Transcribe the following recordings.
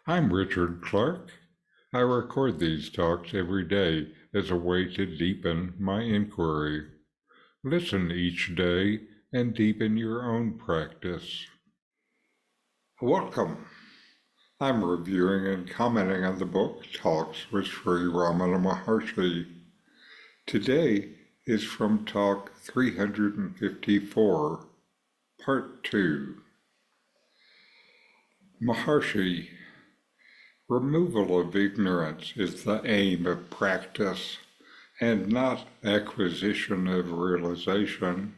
I'm Richard Clarke. I record these talks every day as a way to deepen my inquiry. Listen each day and deepen your own practice. Welcome. I'm reviewing and commenting on the book Talks with Sri Ramana Maharshi. Today is from Talk 354, Part 2. Maharshi, removal of ignorance is the aim of practice and not acquisition of realization.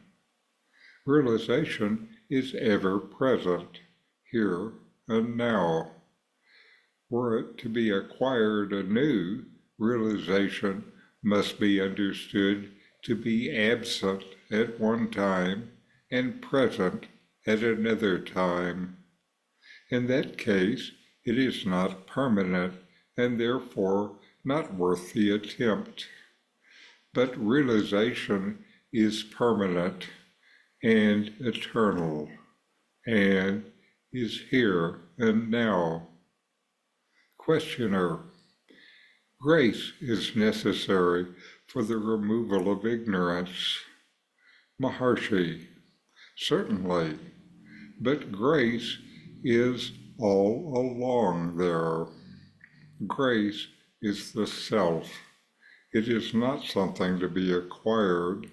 Realization is ever present, here and now. Were it to be acquired anew, realization must be understood to be absent at one time and present at another time. In that case, it is not permanent and therefore not worth the attempt. But realization is permanent and eternal and is here and now. Questioner: grace is necessary for the removal of ignorance. Maharshi: certainly, but grace is all along there. Grace is the self. It is not something to be acquired.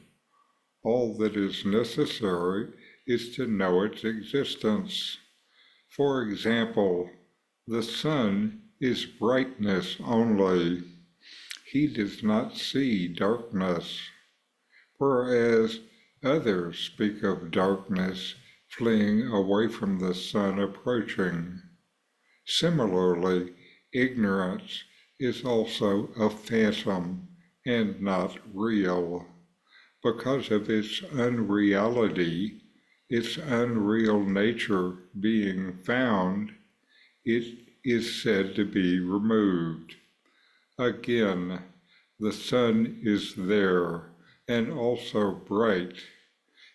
All that is necessary is to know its existence. For example, the sun is brightness only. He does not see darkness, whereas others speak of darkness fleeing away from the sun approaching. Similarly, ignorance is also a phantom and not real. Because of its unreality, its unreal nature being found, it is said to be removed. Again, the sun is there and also bright.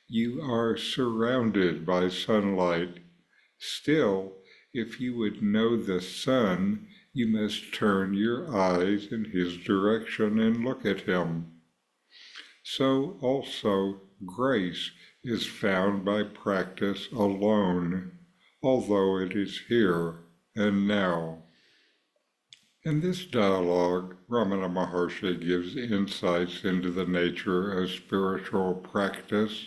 You are surrounded by sunlight. Still, if you would know the sun, you must turn your eyes in his direction and look at him. So also grace is found by practice alone, although it is here and now. In this dialogue, Ramana Maharshi gives insights into the nature of spiritual practice,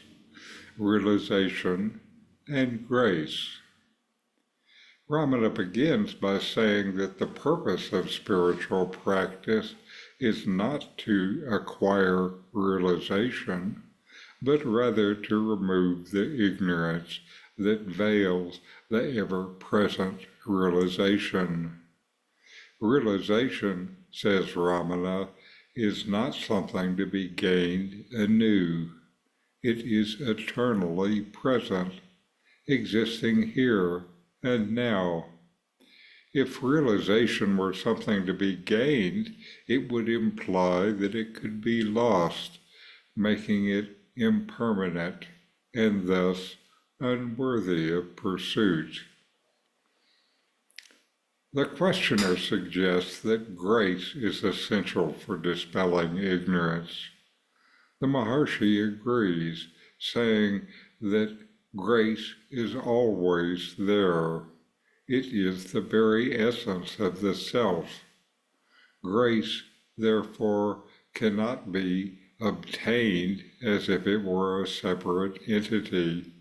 realization, and grace. Ramana begins by saying that the purpose of spiritual practice is not to acquire realization, but rather to remove the ignorance that veils the ever-present realization. Realization, says Ramana, is not something to be gained anew. It is eternally present, existing here and now. If realization were something to be gained, it would imply that it could be lost, making it impermanent and thus unworthy of pursuit. The questioner suggests that grace is essential for dispelling ignorance. The Maharshi agrees, saying that grace is always there. It is the very essence of the self. Grace, therefore, cannot be obtained as if it were a separate entity.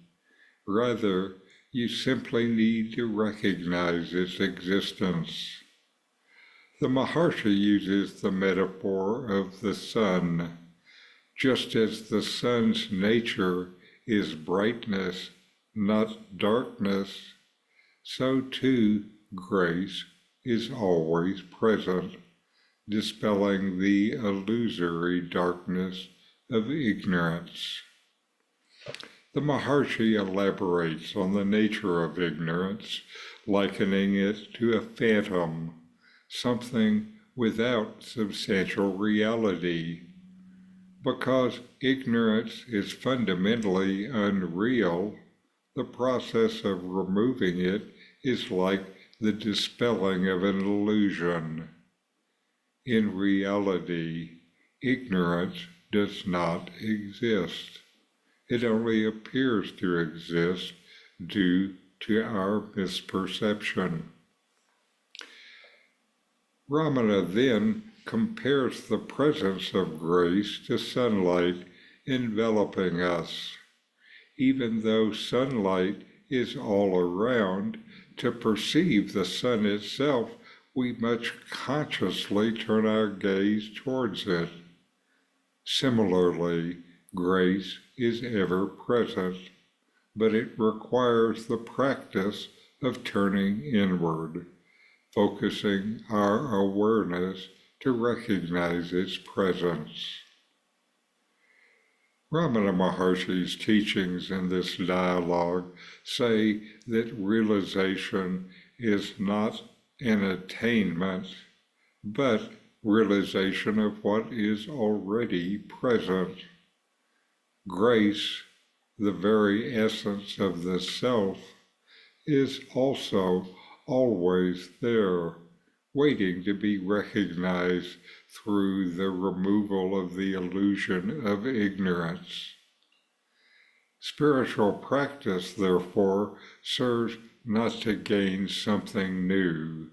Rather, you simply need to recognize its existence. The Maharshi uses the metaphor of the sun. Just as the sun's nature is brightness, not darkness, so too grace is always present, dispelling the illusory darkness of ignorance. The Maharshi elaborates on the nature of ignorance, likening it to a phantom, something without substantial reality. Because ignorance is fundamentally unreal, the process of removing it is like the dispelling of an illusion. In reality, ignorance does not exist. It only appears to exist due to our misperception. Ramana then compares the presence of grace to sunlight enveloping us. Even though sunlight is all around, to perceive the sun itself, we must consciously turn our gaze towards it. Similarly, grace is ever present, but it requires the practice of turning inward, focusing our awareness to recognize its presence. Ramana Maharshi's teachings in this dialogue say that realization is not an attainment, but realization of what is already present. Grace, the very essence of the self, is also always there, waiting to be recognized through the removal of the illusion of ignorance. Spiritual practice, therefore, serves not to gain something new,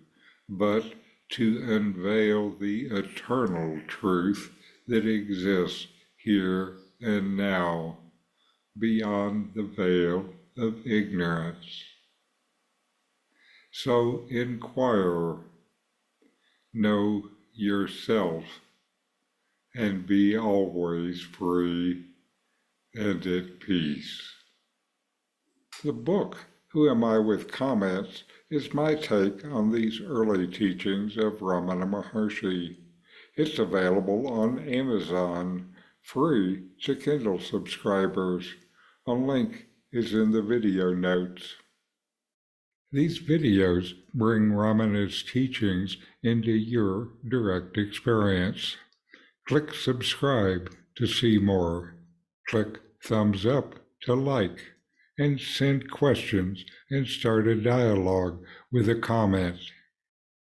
but to unveil the eternal truth that exists here and now, beyond the veil of ignorance. So inquire, know yourself, and be always free and at peace. The book, Who Am I with Comments, is my take on these early teachings of Ramana Maharshi. It's available on Amazon, free to Kindle subscribers. A link is in the video notes. These videos bring Ramana's teachings into your direct experience. Click subscribe to see more. Click thumbs up to like, and send questions and start a dialogue with a comment.